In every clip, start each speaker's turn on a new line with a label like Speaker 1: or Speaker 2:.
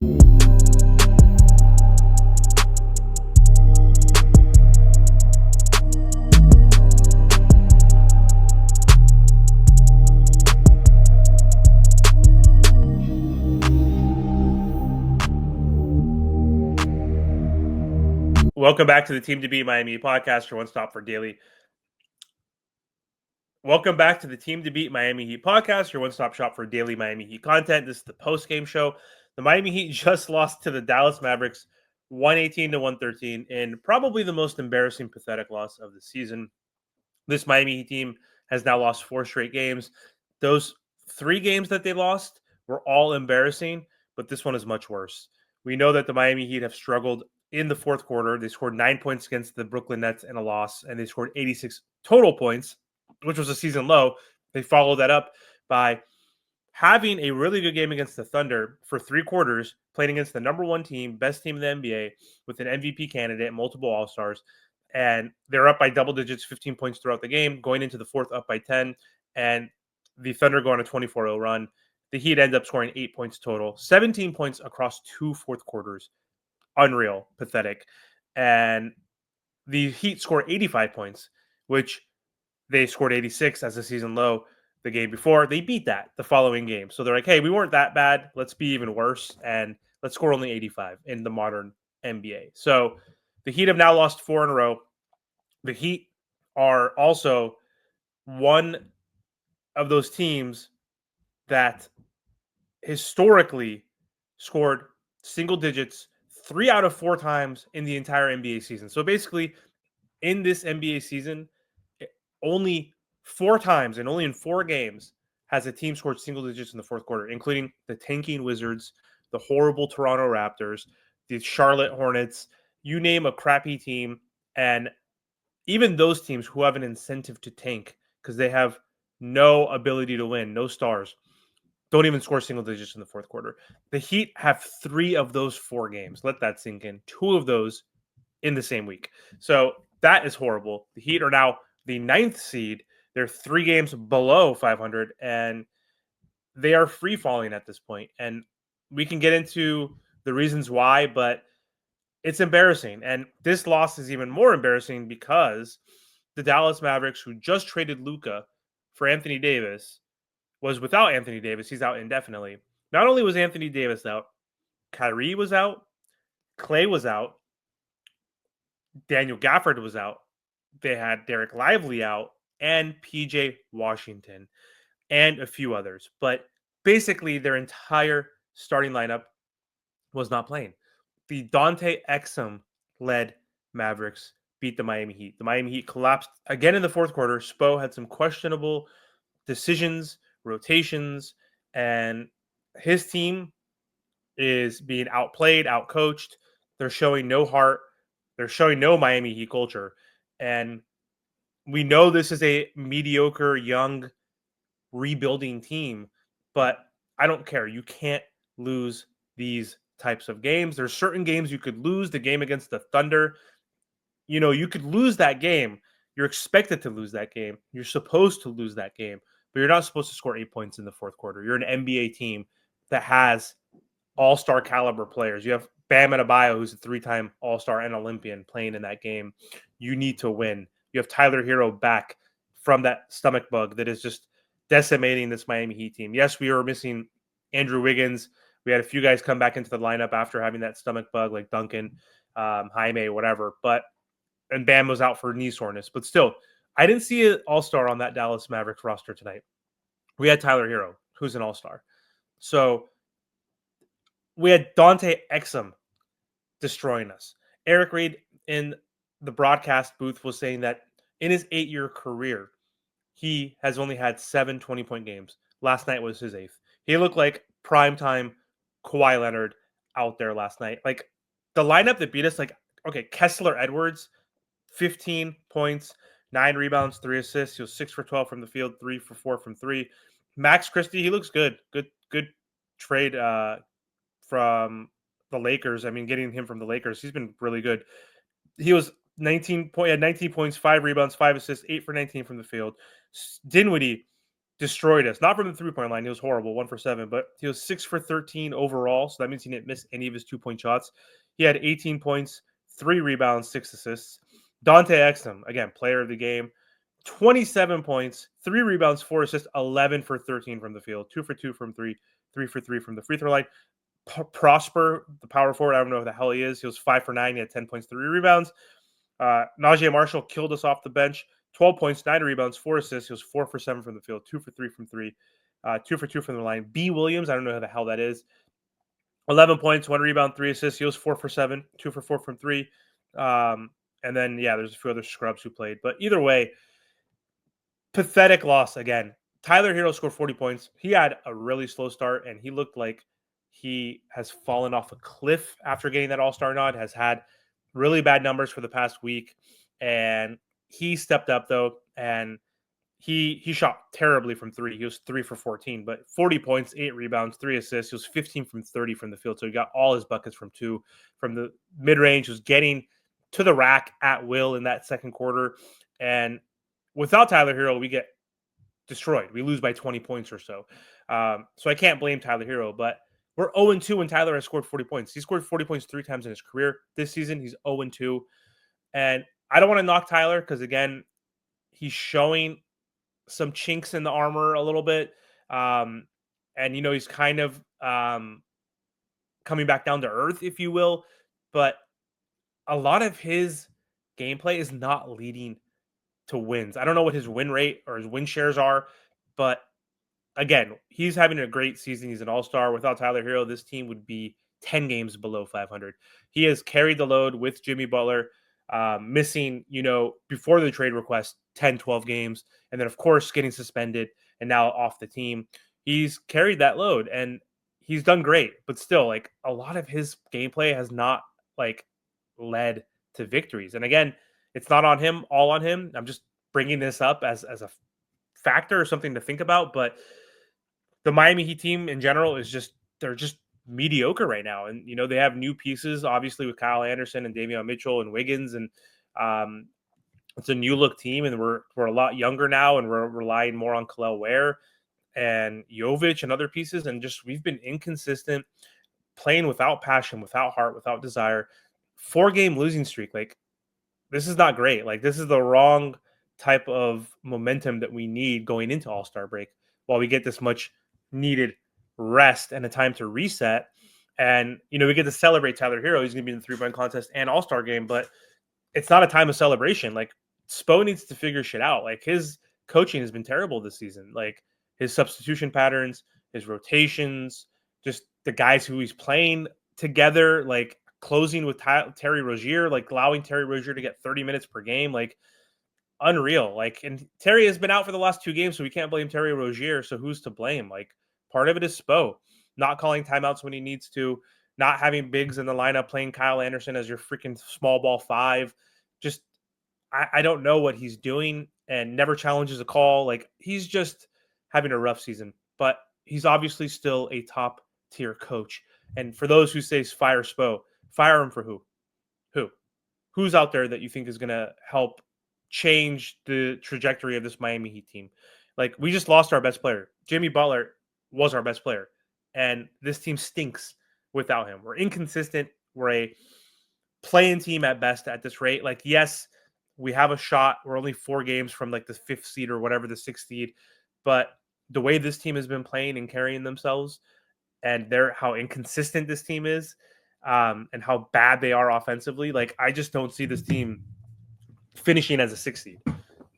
Speaker 1: Welcome back to the Team to Beat Miami podcast, your one stop for daily. Welcome back to the Team to Beat Miami Heat podcast, your one stop shop for daily Miami Heat content. This is the post game show. The Miami Heat just lost to the Dallas Mavericks 118 to 113 in probably the most embarrassing, pathetic loss of the season. This Miami Heat team has now lost 4 straight games. Those 3 games that they lost were all embarrassing, but this one is much worse. We know that the Miami Heat have struggled in the fourth quarter. They scored 9 points against the Brooklyn Nets in a loss, and they scored 86 total points, which was a season low. They followed that up by having a really good game against the Thunder for 3 quarters, playing against the number 1 team, best team in the NBA, with an MVP candidate, multiple All-Stars, and they're up by double digits, 15 points throughout the game, going into the fourth up by 10, and the Thunder go on a 24-0 run. The Heat end up scoring 8 points total, 17 points across 2 fourth quarters. Unreal, pathetic. And the Heat score 85 points, which they scored 86 as a season low the game before. They beat that the following game. So they're like, hey, we weren't that bad. Let's be even worse. And let's score only 85 in the modern NBA. So the Heat have now lost 4 in a row. The Heat are also one of those teams that historically scored single digits 3 out of 4 times in the entire NBA season. So basically, in this NBA season, only 4 times and only in 4 games has a team scored single digits in the fourth quarter, including the tanking Wizards, the horrible Toronto Raptors, the Charlotte Hornets, you name a crappy team. And even those teams who have an incentive to tank because they have no ability to win, no stars, don't even score single digits in the fourth quarter. The Heat have 3 of those 4 games. Let that sink in. 2 of those in the same week. So that is horrible. The Heat are now the 9th seed. They're 3 games below 500, and they are free falling at this point. And we can get into the reasons why, but it's embarrassing. And this loss is even more embarrassing because the Dallas Mavericks, who just traded Luka for Anthony Davis, was without Anthony Davis. He's out indefinitely. Not only was Anthony Davis out, Kyrie was out, Clay was out, Daniel Gafford was out. They had Derek Lively out and PJ Washington and a few others. But basically, their entire starting lineup was not playing. The Dante Exum led Mavericks beat the Miami Heat. The Miami Heat collapsed again in the fourth quarter. Spo had some questionable decisions, rotations, and his team is being outplayed, outcoached. They're showing no heart. They're showing no Miami Heat culture. And we know this is a mediocre, young, rebuilding team, but I don't care. You can't lose these types of games. There's certain games you could lose. The game against the Thunder, you could lose that game. You're expected to lose that game. You're supposed to lose that game, but you're not supposed to score 8 points in the fourth quarter. You're an NBA team that has all-star caliber players. You have Bam Adebayo, who's a 3-time all-star and Olympian, playing in that game. You need to win. You have Tyler Herro back from that stomach bug that is just decimating this Miami Heat team. Yes, we were missing Andrew Wiggins. We had a few guys come back into the lineup after having that stomach bug, like Duncan, Jaime, whatever. And Bam was out for knee soreness. But still, I didn't see an all-star on that Dallas Mavericks roster tonight. We had Tyler Herro, who's an all-star. So we had Dante Exum destroying us. Eric Reed in the broadcast booth was saying that in his 8-year career, he has only had 7 20-point games. Last night was his 8th. He looked like primetime Kawhi Leonard out there last night. Like, the lineup that beat us, like, okay, Kessler Edwards, 15 points, 9 rebounds, 3 assists. He was 6 for 12 from the field, 3 for 4 from 3. Max Christie, he looks good. Good trade from the Lakers. I mean, getting him from the Lakers, he's been really good. He was 19 points, 5 rebounds, 5 assists, 8 for 19 from the field. Dinwiddie, destroyed us. Not from the 3-point line. He was horrible, 1 for 7, but he was 6 for 13 overall. So that means he didn't miss any of his 2-point shots. He had 18 points, 3 rebounds, 6 assists. Dante Exum, again, player of the game, 27 points, 3 rebounds, 4 assists, 11 for 13 from the field, 2 for 2 from 3, 3 for 3 from the free throw line. Prosper, the power forward, I don't know who the hell he is. He was 5 for 9. He had 10 points, 3 rebounds. Najee Marshall killed us off the bench. 12 points, 9 rebounds, 4 assists. He was 4 for 7 from the field, 2 for 3 from 3, 2 for 2 from the line. B. Williams, I don't know who the hell that is. 11 points, 1 rebound, 3 assists. He was 4 for 7, 2 for 4 from 3. And then, there's a few other scrubs who played. But either way, pathetic loss again. Tyler Herro scored 40 points. He had a really slow start, and he looked like he has fallen off a cliff after getting that All-Star nod, has had really bad numbers for the past week. And he stepped up, though, and he shot terribly from 3. He was 3 for 14, but 40 points, 8 rebounds, 3 assists. He was 15 from 30 from the field. So he got all his buckets from 2. From the mid-range, was getting to the rack at will in that second quarter. And without Tyler Herro, we get destroyed. We lose by 20 points or so. So I can't blame Tyler Herro, but we're 0-2 when Tyler has scored 40 points. He scored 40 points 3 times in his career. This season, he's 0-2. And I don't want to knock Tyler because, again, he's showing some chinks in the armor a little bit. And, he's kind of coming back down to earth, if you will. But a lot of his gameplay is not leading to wins. I don't know what his win rate or his win shares are, but again, he's having a great season. He's an all-star. Without Tyler Herro, this team would be 10 games below 500. He has carried the load with Jimmy Butler, missing, before the trade request, 10, 12 games. And then, of course, getting suspended and now off the team. He's carried that load and he's done great. But still, a lot of his gameplay has not, led to victories. And again, it's not on him, all on him. I'm just bringing this up as a factor or something to think about. But the Miami Heat team in general they're just mediocre right now. And, they have new pieces, obviously, with Kyle Anderson and Davion Mitchell and Wiggins. And it's a new look team. And we're a lot younger now. And we're relying more on Kel'el Ware and Jovic and other pieces. And we've been inconsistent, playing without passion, without heart, without desire. 4-game losing streak. This is not great. This is the wrong type of momentum that we need going into All-Star break while we get this much needed rest and a time to reset. And, we get to celebrate Tyler Herro. He's going to be in the 3-point contest and All-Star game, but it's not a time of celebration. Spo needs to figure shit out. His coaching has been terrible this season. His substitution patterns, his rotations, just the guys who he's playing together, closing with Terry Rozier, allowing Terry Rozier to get 30 minutes per game, unreal. And Terry has been out for the last 2 games, so we can't blame Terry Rozier. So who's to blame? Part of it is Spo not calling timeouts when he needs to, not having bigs in the lineup, playing Kyle Anderson as your freaking small ball 5. Just I don't know what he's doing and never challenges a call. He's just having a rough season, but he's obviously still a top tier coach. And for those who say fire Spo, fire him for who? Who's out there that you think is going to help change the trajectory of this Miami Heat team? We just lost our best player. Jimmy Butler was our best player. And this team stinks without him. We're inconsistent. We're a play-in team at best at this rate. Yes, we have a shot. We're only 4 games from the 5th seed or whatever, the 6th seed. But the way this team has been playing and carrying themselves, and how inconsistent this team is, and how bad they are offensively, I just don't see this team finishing as a 6th seed.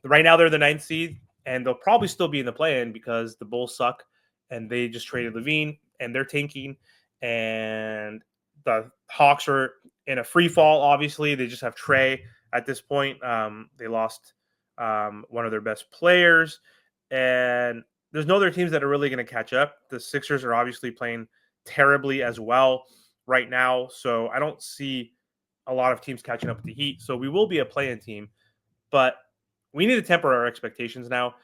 Speaker 1: Right now, they're the 9th seed, and they'll probably still be in the play-in because the Bulls suck, and they just traded Levine, and they're tanking, and the Hawks are in a free fall. Obviously, they just have Trey at this point. They lost one of their best players, and there's no other teams that are really going to catch up. The Sixers are obviously playing terribly as well right now, so I don't see a lot of teams catching up with the Heat. So we will be a play-in team, but we need to temper our expectations now.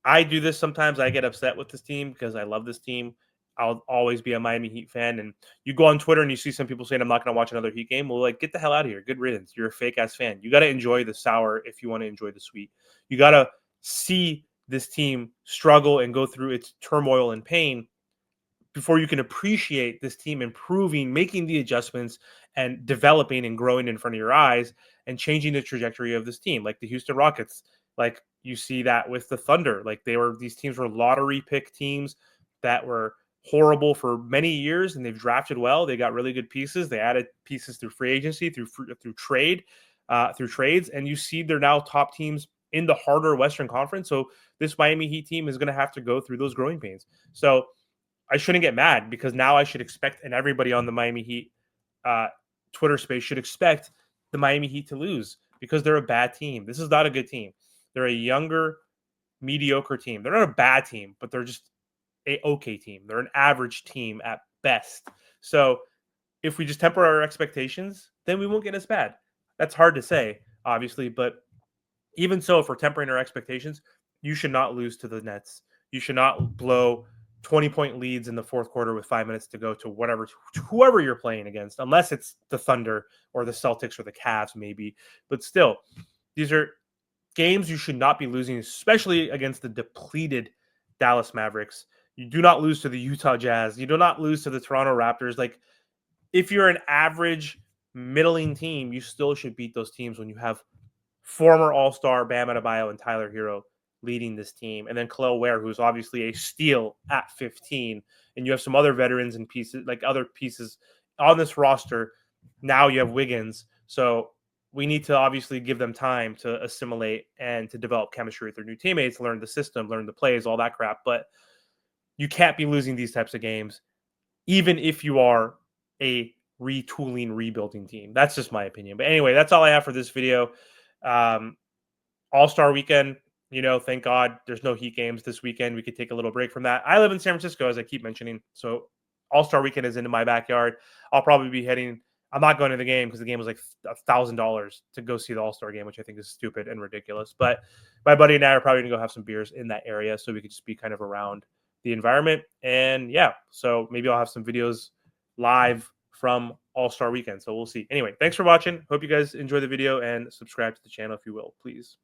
Speaker 1: I do this sometimes. I get upset with this team because I love this team. I'll always be a Miami Heat fan. And you go on Twitter and you see some people saying, I'm not going to watch another Heat game. Well, get the hell out of here. Good riddance. You're a fake-ass fan. You got to enjoy the sour if you want to enjoy the sweet. You got to see this team struggle and go through its turmoil and pain before you can appreciate this team improving, making the adjustments, and developing and growing in front of your eyes and changing the trajectory of this team. Like the Houston Rockets, like you see that with the Thunder. Like these teams were lottery pick teams that were horrible for many years, and they've drafted well. They got really good pieces. They added pieces through free agency, through trades, and you see they're now top teams in the harder Western Conference. So this Miami Heat team is going to have to go through those growing pains. So I shouldn't get mad because now I should expect, and everybody on the Miami Heat Twitter space should expect the Miami Heat to lose because they're a bad team. This is not a good team. They're a younger, mediocre team. They're not a bad team, but they're just a okay team. They're an average team at best. So if we just temper our expectations, then we won't get as bad. That's hard to say, obviously, but even so, if we're tempering our expectations, you should not lose to the Nets. You should not blow 20-point leads in the fourth quarter with 5 minutes to go to whoever you're playing against, unless it's the Thunder or the Celtics or the Cavs, maybe. But still, these are games you should not be losing, especially against the depleted Dallas Mavericks. You do not lose to the Utah Jazz. You do not lose to the Toronto Raptors. Like, if you're an average, middling team, you still should beat those teams when you have former All-Star Bam Adebayo and Tyler Herro leading this team, and then Khalil Ware, who's obviously a steal at 15, and you have some other veterans and pieces, like other pieces on this roster. Now you have Wiggins, so we need to obviously give them time to assimilate and to develop chemistry with their new teammates, learn the system, learn the plays, all that crap. But you can't be losing these types of games, even if you are a retooling, rebuilding team. That's just my opinion. But anyway, that's all I have for this video. All-Star weekend, thank God there's no Heat games this weekend. We could take a little break from that. I live in San Francisco, as I keep mentioning, so All-Star weekend is into my backyard. I'll probably be heading. I'm not going to the game because the game was like $1,000 to go see the All-Star game, which I think is stupid and ridiculous. But my buddy and I are probably going to go have some beers in that area so we could just be kind of around the environment. And yeah, so maybe I'll have some videos live from All-Star weekend. So we'll see. Anyway, thanks for watching. Hope you guys enjoy the video and subscribe to the channel if you will, please.